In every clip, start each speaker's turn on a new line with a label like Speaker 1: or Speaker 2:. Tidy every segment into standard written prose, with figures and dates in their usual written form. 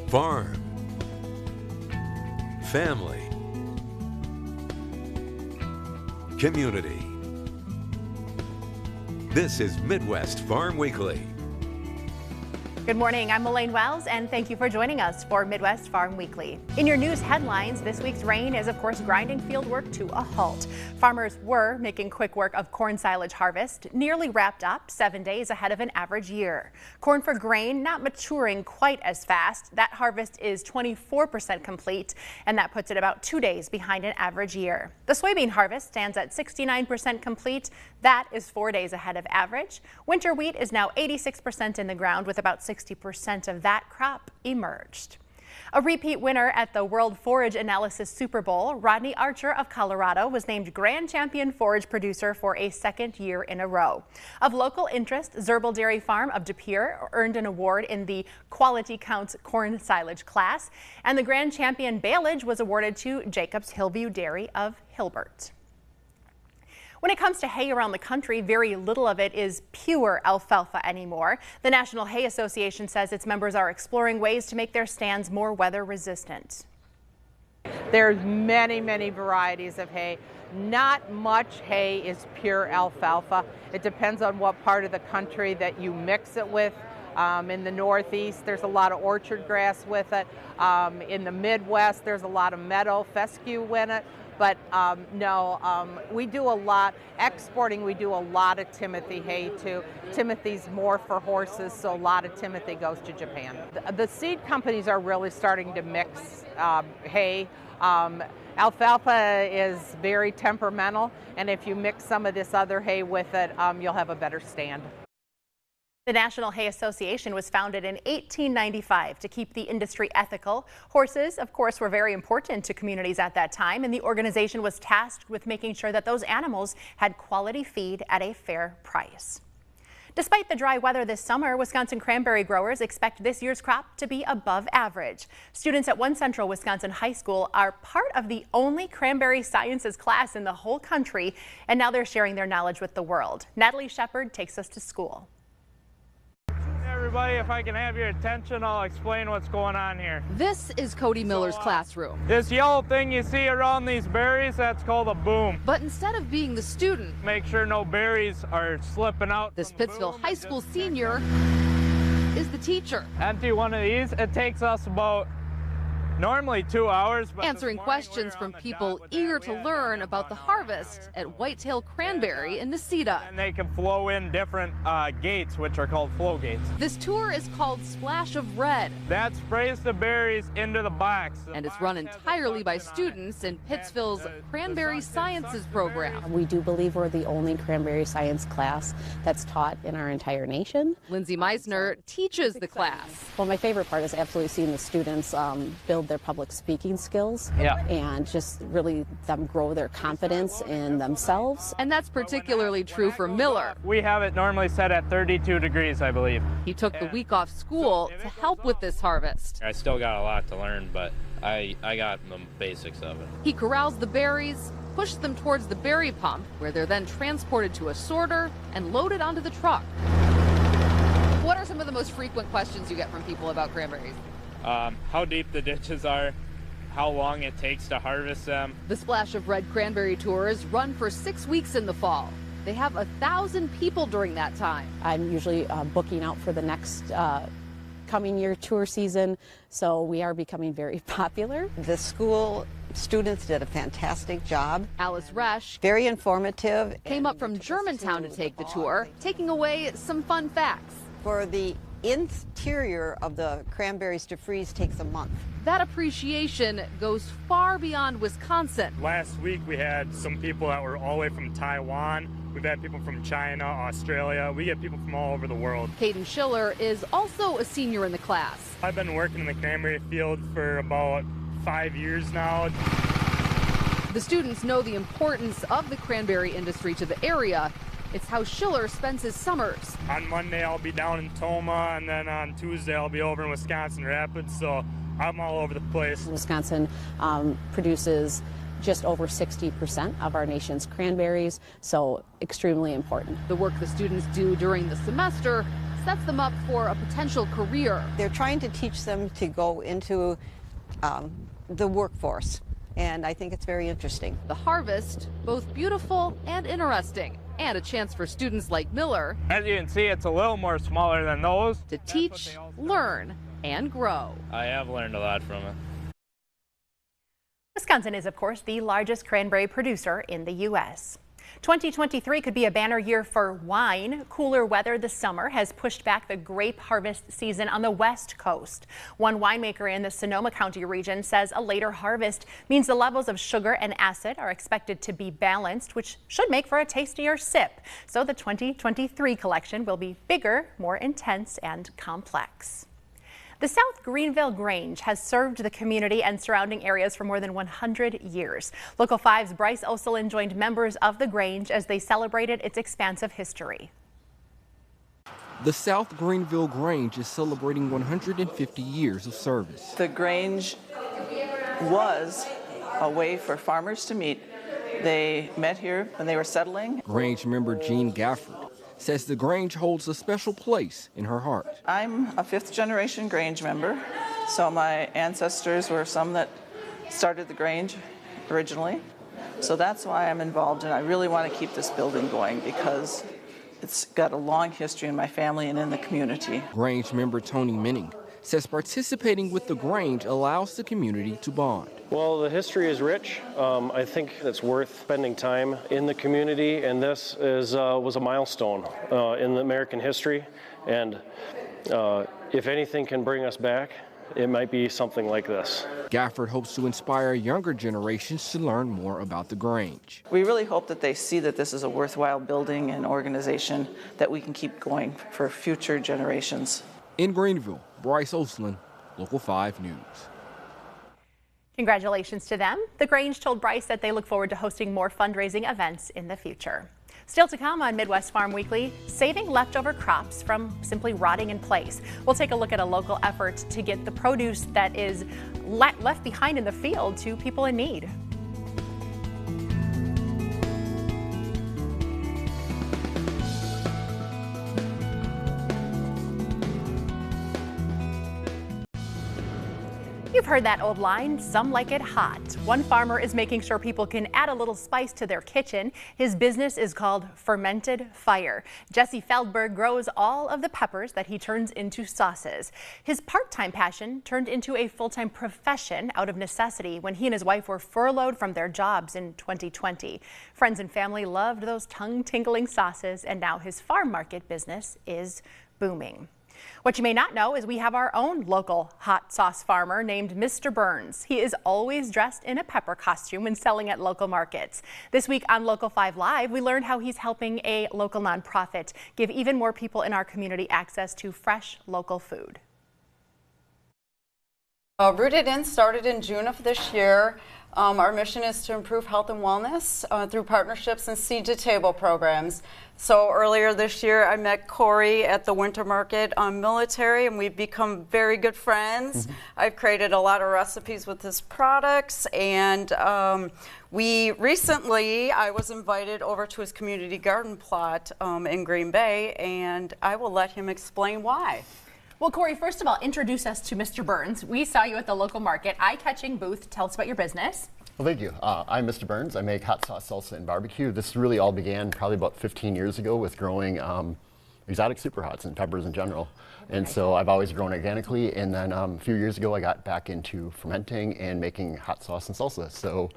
Speaker 1: Farm. Family. Community. This is Midwest Farm Weekly.
Speaker 2: Good morning, I'm Elaine Wells, and thank you for joining us for Midwest Farm Weekly. In your news headlines, this week's rain is, of course, grinding field work to a halt. Farmers were making quick work of corn silage harvest, nearly wrapped up 7 days ahead of an average year. Corn for grain not maturing quite as fast. That harvest is 24% complete, and that puts it about 2 days behind an average year. The soybean harvest stands at 69% complete. That is 4 days ahead of average. Winter wheat is now 86% in the ground, with about 60% of that crop emerged. A repeat winner at the World Forage Analysis Super Bowl, Rodney Archer of Colorado was named Grand Champion Forage Producer for a second year in a row. Of local interest, Zerbal Dairy Farm of De Pere earned an award in the Quality Counts corn silage class, and the Grand Champion Baleage was awarded to Jacobs Hillview Dairy of Hilbert. When it comes to hay around the country, very little of it is pure alfalfa anymore. The National Hay Association says its members are exploring ways to make their stands more weather resistant.
Speaker 3: There's many varieties of hay. Not much hay is pure alfalfa. It depends on what part of the country that you mix it with. In the Northeast, there's a lot of orchard grass with it. In the Midwest, there's a lot of meadow fescue in it. But we do a lot, exporting, we do a lot of Timothy hay too. Timothy's more for horses, so a lot of Timothy goes to Japan. The seed companies are really starting to mix hay. Alfalfa is very temperamental, and if you mix some of this other hay with it, you'll have a better stand.
Speaker 2: The National Hay Association was founded in 1895 to keep the industry ethical. Horses, of course, were very important to communities at that time, and the organization was tasked with making sure that those animals had quality feed at a fair price. Despite the dry weather this summer, Wisconsin cranberry growers expect this year's crop to be above average. Students at one Central Wisconsin high school are part of the only cranberry sciences class in the whole country, and now they're sharing their knowledge with the world. Natalie Shepard takes us to school.
Speaker 4: Everybody, if I can have your attention, I'll explain what's going on here.
Speaker 5: This is Cody Miller's classroom.
Speaker 4: This yellow thing you see around these berries, that's called a boom.
Speaker 5: But instead of being the student,
Speaker 4: make sure no berries are slipping out.
Speaker 5: This Pittsville high school senior is the teacher.
Speaker 4: Empty one of these, it takes us about normally 2 hours. But
Speaker 5: answering questions from people eager to learn about the harvest at Whitetail Cranberry in Necedah.
Speaker 4: And they can flow in different gates, which are called flow gates.
Speaker 5: This tour is called Splash of Red.
Speaker 4: That sprays the berries into the box.
Speaker 5: And it's run entirely by students in Pittsville's Cranberry Sciences program.
Speaker 6: We do believe we're the only cranberry science class that's taught in our entire nation.
Speaker 5: Lindsay Meisner teaches the class.
Speaker 6: Well, my favorite part is absolutely seeing the students build their public speaking skills and just really them grow their confidence in themselves.
Speaker 5: And that's particularly true for Miller.
Speaker 4: We have it normally set at 32 degrees, I believe.
Speaker 5: He took the week off school to help with this harvest.
Speaker 7: I still got a lot to learn, but I got the basics of it.
Speaker 5: He corrals the berries, pushes them towards the berry pump, where they're then transported to a sorter and loaded onto the truck. What are some of the most frequent questions you get from people about cranberries?
Speaker 7: How deep the ditches are, how long it takes to harvest them.
Speaker 5: The Splash of Red Cranberry tours run for 6 weeks in the fall. They have 1,000 people during that time.
Speaker 6: I'm usually booking out for the next coming year tour season, so we are becoming very popular.
Speaker 8: The school students did a fantastic job.
Speaker 5: Alice Resch,
Speaker 8: very informative,
Speaker 5: came up from Germantown to take the tour, taking away some fun facts.
Speaker 8: For the interior of the cranberries to freeze takes a month.
Speaker 5: That appreciation goes far beyond Wisconsin.
Speaker 9: Last week we had some people that were all the way from Taiwan. We've had people from China, Australia. We get people from all over the world.
Speaker 5: Caden Schiller is also a senior in the class.
Speaker 9: I've been working in the cranberry field for about 5 years now.
Speaker 5: The students know the importance of the cranberry industry to the area. It's how Schiller spends his summers.
Speaker 9: On Monday, I'll be down in Toma, and then on Tuesday, I'll be over in Wisconsin Rapids, so I'm all over the place.
Speaker 6: Wisconsin produces just over 60% of our nation's cranberries, so extremely important.
Speaker 5: The work the students do during the semester sets them up for a potential career.
Speaker 8: They're trying to teach them to go into the workforce, and I think it's very interesting.
Speaker 5: The harvest, both beautiful and interesting, and a chance for students like Miller,
Speaker 4: As you can see, it's a little more smaller than those.
Speaker 5: to teach, learn, and grow.
Speaker 7: I have learned a lot from it.
Speaker 2: Wisconsin is, of course, the largest cranberry producer in the U.S. 2023 could be a banner year for wine. Cooler weather this summer has pushed back the grape harvest season on the West Coast. One winemaker in the Sonoma County region says a later harvest means the levels of sugar and acid are expected to be balanced, which should make for a tastier sip. So the 2023 collection will be bigger, more intense, and complex. The South Greenville Grange has served the community and surrounding areas for more than 100 years. Local 5's Bryce Oselin joined members of the Grange as they celebrated its expansive history.
Speaker 10: The South Greenville Grange is celebrating 150 years of service.
Speaker 11: The Grange was a way for farmers to meet. They met here when they were settling.
Speaker 10: Grange member Jean Gafford says the Grange holds a special place in her heart.
Speaker 11: I'm a 5th generation Grange member, so my ancestors were some that started the Grange originally. So that's why I'm involved, and I really want to keep this building going because it's got a long history in my family and in the community.
Speaker 10: Grange member Tony Minning says participating with the Grange allows the community to bond.
Speaker 12: Well, the history is rich. I think it's worth spending time in the community, and this was a milestone in the American history. And if anything can bring us back, it might be something like this.
Speaker 10: Gafford hopes to inspire younger generations to learn more about the Grange.
Speaker 11: We really hope that they see that this is a worthwhile building and organization that we can keep going for future generations.
Speaker 10: In Greenville, Bryce Oselin, Local 5 News.
Speaker 2: Congratulations to them. The Grange told Bryce that they look forward to hosting more fundraising events in the future. Still to come on Midwest Farm Weekly, saving leftover crops from simply rotting in place. We'll take a look at a local effort to get the produce that is left behind in the field to people in need. You've heard that old line, some like it hot. One farmer is making sure people can add a little spice to their kitchen. His business is called Fermented Fire. Jesse Feldberg grows all of the peppers that he turns into sauces. His part-time passion turned into a full-time profession out of necessity when he and his wife were furloughed from their jobs in 2020. Friends and family loved those tongue-tingling sauces, and now his farm market business is booming. What you may not know is we have our own local hot sauce farmer named Mr. Burns. He is always dressed in a pepper costume when selling at local markets. This week on Local 5 Live, we learned how he's helping a local nonprofit give even more people in our community access to fresh local food.
Speaker 13: Rooted In started in June of this year. Our mission is to improve health and wellness through partnerships and seed-to-table programs. So earlier this year, I met Corey at the winter market on Military, and we've become very good friends. I've created a lot of recipes with his products, and I was invited over to his community garden plot in Green Bay, and I will let him explain why.
Speaker 2: Well, Corey, first of all, introduce us to Mr. Burns. We saw you at the local market, eye-catching booth. Tell us about your business.
Speaker 14: Well, thank you. I'm Mr. Burns. I make hot sauce, salsa, and barbecue. This really all began probably about 15 years ago with growing exotic super hots and peppers in general. And so I've always grown organically, and then a few years ago I got back into fermenting and making hot sauce and salsa. So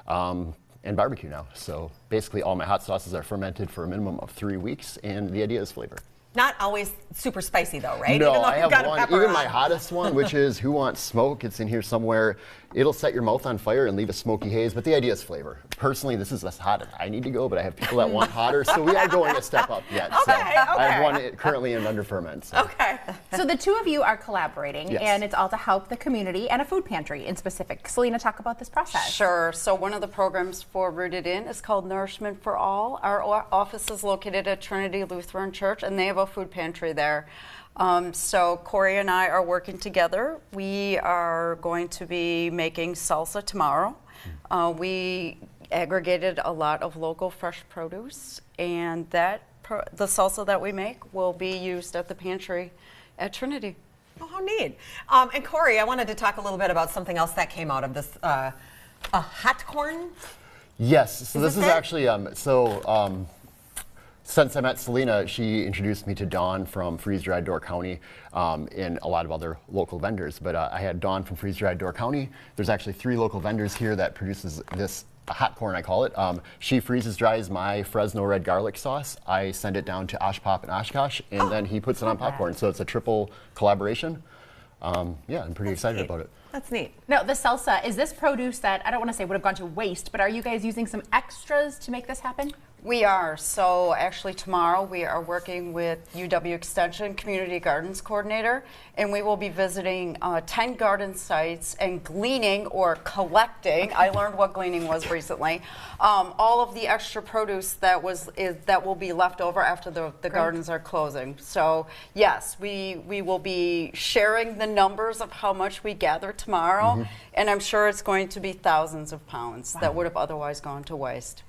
Speaker 14: and barbecue now. So basically all my hot sauces are fermented for a minimum of 3 weeks, and the idea is flavor.
Speaker 15: Not always super spicy though, right?
Speaker 14: No,
Speaker 15: Even though
Speaker 14: I have one, even my
Speaker 15: on.
Speaker 14: hottest one, which is Who Wants Smoke? It's in here somewhere. It'll set your mouth on fire and leave a smoky haze, but the idea is flavor. Personally, this is as hot as I need to go, but I have people that want hotter, so we are going a step up yet.
Speaker 2: Okay,
Speaker 14: so
Speaker 2: okay.
Speaker 14: I have one currently in under ferment. So.
Speaker 2: Okay. So the two of you are collaborating,
Speaker 14: Yes.
Speaker 2: and it's all to help the community and a food pantry in specific. Selena, talk about this process.
Speaker 13: Sure. So one of the programs for Rooted In is called Nourishment for All. Our office is located at Trinity Lutheran Church, and they have a food pantry there. So Corey and I are working together. We are going to be making salsa tomorrow. We aggregated a lot of local fresh produce, and that the salsa that we make will be used at the pantry at Trinity.
Speaker 15: Oh, how neat. And Corey, I wanted to talk a little bit about something else that came out of this, a hot corn?
Speaker 14: Yes, so this is actually, since I met Selena, she introduced me to Dawn from Freeze Dried Door County and a lot of other local vendors. But I had Dawn from Freeze Dried Door County. There's actually 3 local vendors here that produces this hot corn, I call it. She freezes dries my Fresno red garlic sauce. I send it down to Oshpop and Oshkosh, and then he puts it on popcorn. So it's a triple collaboration. Yeah, I'm pretty excited about it.
Speaker 2: That's neat. Now, the salsa, is this produce that, I don't want to say would have gone to waste, but are you guys using some extras to make this happen?
Speaker 13: We are. So actually tomorrow we are working with UW Extension Community Gardens Coordinator, and we will be visiting 10 garden sites and gleaning or collecting. I learned what gleaning was recently. All of the extra produce that will be left over after the gardens are closing. So yes, we will be sharing the numbers of how much we gather tomorrow, and I'm sure it's going to be thousands of pounds that would have otherwise gone to waste.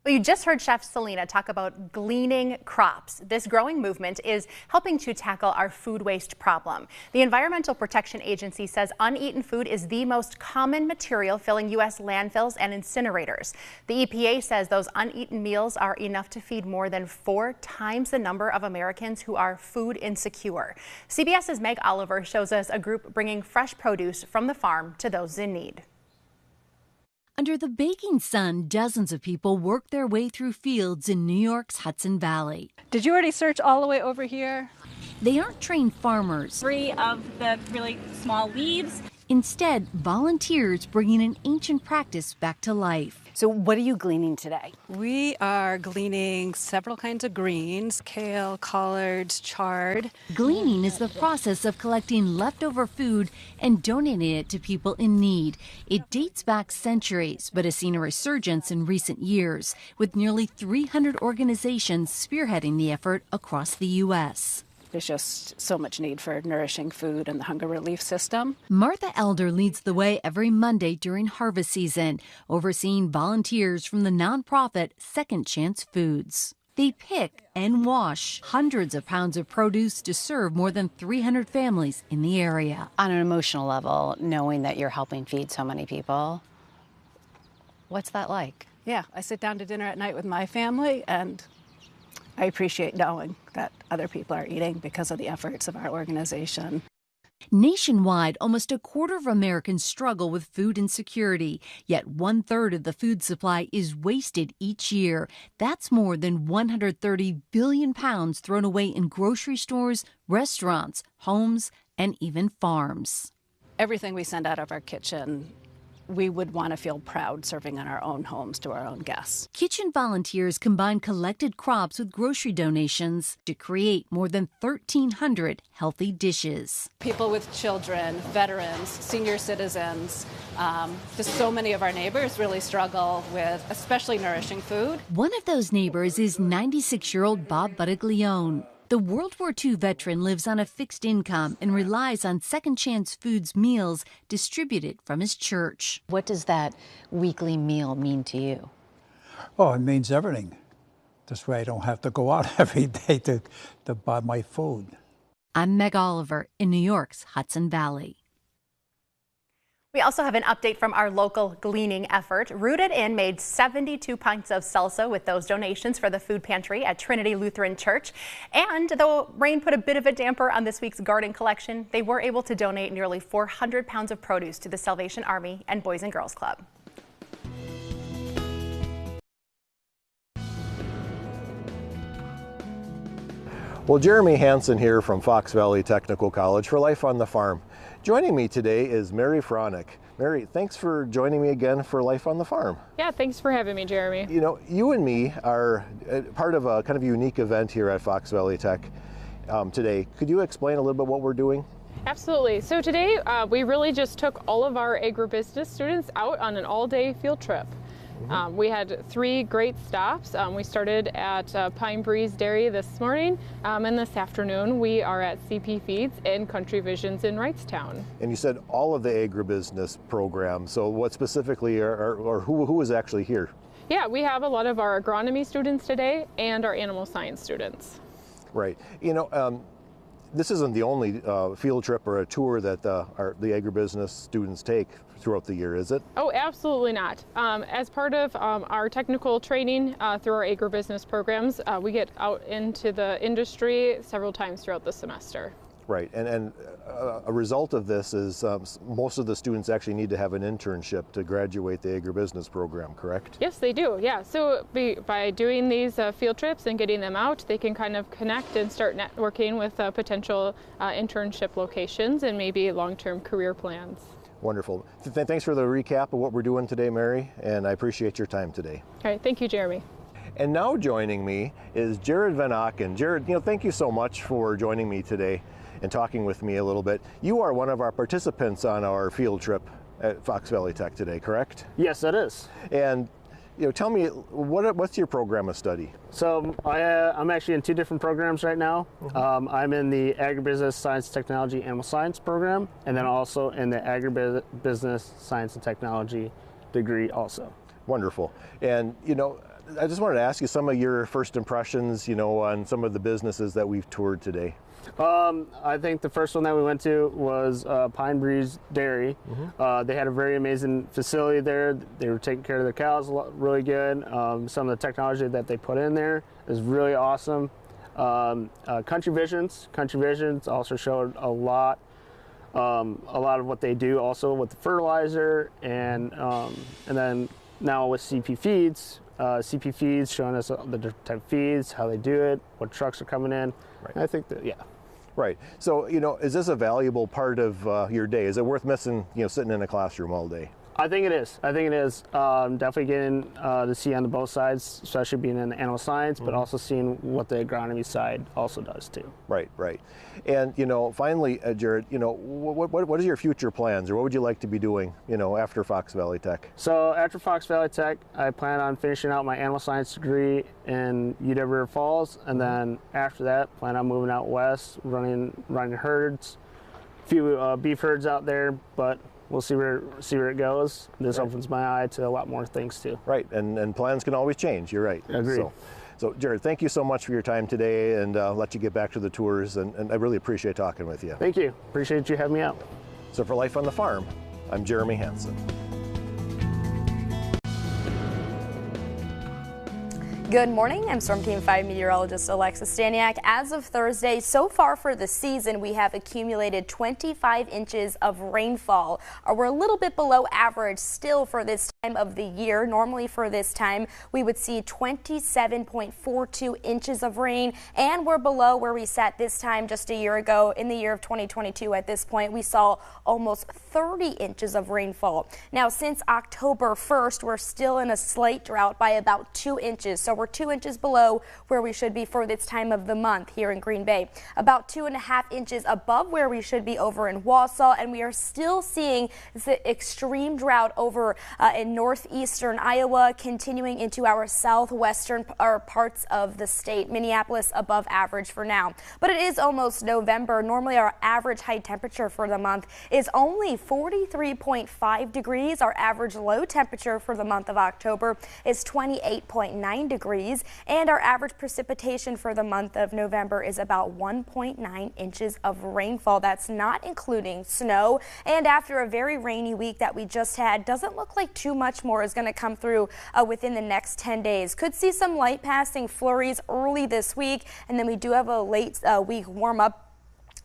Speaker 2: Well, you just heard Chef Selena talk about gleaning crops. This growing movement is helping to tackle our food waste problem. The Environmental Protection Agency says uneaten food is the most common material filling U.S. landfills and incinerators. The EPA says those uneaten meals are enough to feed more than 4 times the number of Americans who are food insecure. CBS's Meg Oliver shows us a group bringing fresh produce from the farm to those in need.
Speaker 16: Under the baking sun, dozens of people work their way through fields in New York's Hudson Valley.
Speaker 17: Did you already search all the way over here?
Speaker 16: They aren't trained farmers.
Speaker 17: 3 of the really small leaves.
Speaker 16: Instead, volunteers bringing an ancient practice back to life.
Speaker 17: So what are you gleaning today? We are gleaning several kinds of greens: kale, collards, chard.
Speaker 16: Gleaning is the process of collecting leftover food and donating it to people in need. It dates back centuries, but has seen a resurgence in recent years, with nearly 300 organizations spearheading the effort across the U.S.
Speaker 17: There's just so much need for nourishing food in the hunger relief system.
Speaker 16: Martha Elder leads the way every Monday during harvest season, overseeing volunteers from the nonprofit Second Chance Foods. They pick and wash hundreds of pounds of produce to serve more than 300 families in the area.
Speaker 18: On an emotional level, knowing that you're helping feed so many people, what's that like?
Speaker 17: Yeah, I sit down to dinner at night with my family, and I appreciate knowing that other people are eating because of the efforts of our organization.
Speaker 16: Nationwide, almost a quarter of Americans struggle with food insecurity, yet 1/3 of the food supply is wasted each year. That's more than 130 billion pounds thrown away in grocery stores, restaurants, homes, and even farms.
Speaker 17: Everything we send out of our kitchen, we would want to feel proud serving in our own homes to our own guests.
Speaker 16: Kitchen volunteers combine collected crops with grocery donations to create more than 1,300 healthy dishes.
Speaker 17: People with children, veterans, senior citizens, just so many of our neighbors really struggle with especially nourishing food.
Speaker 16: One of those neighbors is 96-year-old Bob Buttiglione. The World War II veteran lives on a fixed income and relies on Second Chance Foods meals distributed from his church.
Speaker 18: What does that weekly meal mean to you?
Speaker 19: Oh, it means everything. This way I don't have to go out every day to buy my food.
Speaker 16: I'm Meg Oliver in New York's Hudson Valley.
Speaker 2: We also have an update from our local gleaning effort. Rooted In made 72 pints of salsa with those donations for the food pantry at Trinity Lutheran Church. And though rain put a bit of a damper on this week's garden collection, they were able to donate nearly 400 pounds of produce to the Salvation Army and Boys and Girls Club.
Speaker 20: Well, Jeremy Hansen here from Fox Valley Technical College for Life on the Farm. Joining me today is Mary Fronick. Mary, thanks for joining me again for Life on the Farm.
Speaker 21: Yeah, thanks for having me, Jeremy.
Speaker 20: You know, you and me are part of a kind of unique event here at Fox Valley Tech today. Could you explain a little bit what we're doing?
Speaker 21: Absolutely. So today we really just took all of our agribusiness students out on an all-day field trip. We had 3 great stops. We started at Pine Breeze Dairy this morning, and this afternoon we are at CP Feeds and Country Visions in Wrightstown.
Speaker 20: And you said all of the agribusiness program. So what specifically, or who is actually here?
Speaker 21: Yeah, we have a lot of our agronomy students today and our animal science students.
Speaker 20: Right. You know, this isn't the only field trip or a tour that the agribusiness students take throughout the year, is it?
Speaker 21: Oh, absolutely not. As part of our technical training through our agribusiness programs, we get out into the industry several times throughout the semester.
Speaker 20: Right, and a result of this is most of the students actually need to have an internship to graduate the agribusiness program, correct?
Speaker 21: Yes, they do, yeah. So by doing these field trips and getting them out, they can kind of connect and start networking with potential internship locations and maybe long-term career plans.
Speaker 20: Wonderful. Thanks for the recap of what we're doing today, Mary, and I appreciate your time today.
Speaker 21: All right, thank you, Jeremy.
Speaker 20: And now joining me is Jared Van Aken. Jared, you know, thank you so much for joining me today and talking with me a little bit. You are one of our participants on our field trip at Fox Valley Tech today, correct?
Speaker 1: Yes, that is.
Speaker 20: And you know, tell me, what's your program of study?
Speaker 1: So I'm actually in two different programs right now. I'm in the Agribusiness Science Technology Animal Science program, and then also in the Agribusiness Science and Technology degree also.
Speaker 20: Wonderful. And you know, I just wanted to ask you some of your first impressions, you know, on some of the businesses that we've toured today.
Speaker 1: I think the first one that we went to was Pine Breeze Dairy. They had a very amazing facility there. They were taking care of their cows really good. Some of the technology that they put in there is really awesome. Country Visions also showed a lot of what they do also with the fertilizer, and then now with CP Feeds showing us the different type of feeds, how they do it, what trucks are coming in. Right. I think that, yeah.
Speaker 20: Right. So, you know, is this a valuable part of your day? Is it worth missing, you know, sitting in a classroom all day?
Speaker 1: I think it is. Definitely getting to see on both sides, especially being in animal science, but also seeing what the agronomy side also does too.
Speaker 20: Right, right. And you know, finally, Jared, you know, what is your future plans, or what would you like to be doing, you know, after Fox Valley Tech?
Speaker 1: So after Fox Valley Tech, I plan on finishing out my animal science degree in UW River Falls, and then after that, plan on moving out west, running herds, a few beef herds out there, but we'll see where it goes. This opens my eye to a lot more things too.
Speaker 20: Right, and plans can always change. You're right.
Speaker 1: Agreed.
Speaker 20: So Jared, thank you so much for your time today, and let you get back to the tours. And I really appreciate talking with you.
Speaker 1: Thank you. Appreciate you having me out.
Speaker 20: So for Life on the Farm, I'm Jeremy Hansen.
Speaker 22: Good morning. I'm Storm Team 5 meteorologist Alexa Staniak. As of Thursday, so far for the season, we have accumulated 25 inches of rainfall. We're a little bit below average still for this time of the year. Normally for this time, we would see 27.42 inches of rain, and we're below where we sat this time just a year ago. In the year of 2022, at this point, we saw almost 30 inches of rainfall. Now, since October 1st, we're still in a slight drought by about 2 inches. So we're 2 inches below where we should be for this time of the month here in Green Bay. About 2.5 inches above where we should be over in Wausau, and we are still seeing the extreme drought over in northeastern Iowa, continuing into our southwestern parts of the state. Minneapolis above average for now. But it is almost November. Normally our average high temperature for the month is only 43.5 degrees. Our average low temperature for the month of October is 28.9 degrees. And our average precipitation for the month of November is about 1.9 inches of rainfall. That's not including snow. And after a very rainy week that we just had, doesn't look like too much more is going to come through within the next 10 days. Could see some light passing flurries early this week, and then we do have a late week warm up.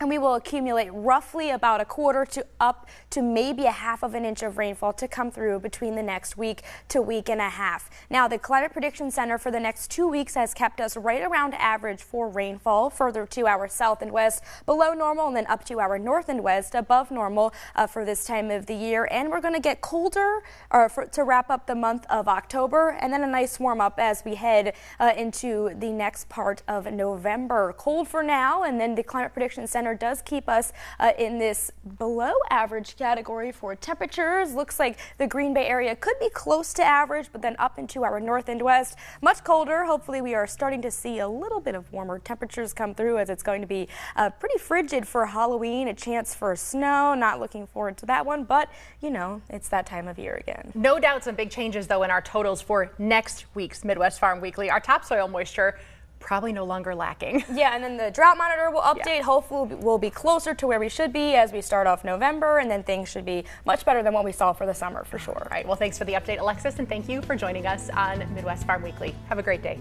Speaker 22: And we will accumulate roughly about a quarter to up to maybe a half of an inch of rainfall to come through between the next week to week and a half. Now, the Climate Prediction Center for the next 2 weeks has kept us right around average for rainfall, further to our south and west below normal, and then up to our north and west above normal for this time of the year. And we're going to get colder to wrap up the month of October, and then a nice warm up as we head into the next part of November. Cold for now, and then the Climate Prediction Center center does keep us in this below average category for temperatures. Looks like the Green Bay area could be close to average, but then up into our north and west, much colder. Hopefully we are starting to see a little bit of warmer temperatures come through, as it's going to be pretty frigid for Halloween. A chance for snow. Not looking forward to that one, but you know, it's that time of year again.
Speaker 2: No doubt some big changes though in our totals for next week's Midwest Farm Weekly. Our topsoil moisture probably no longer lacking.
Speaker 22: Yeah, and then the drought monitor will update. Yeah. Hopefully we'll be closer to where we should be as we start off November, and then things should be much better than what we saw for the summer for sure.
Speaker 2: All right, well, thanks for the update, Alexis, and thank you for joining us on Midwest Farm Weekly. Have a great day.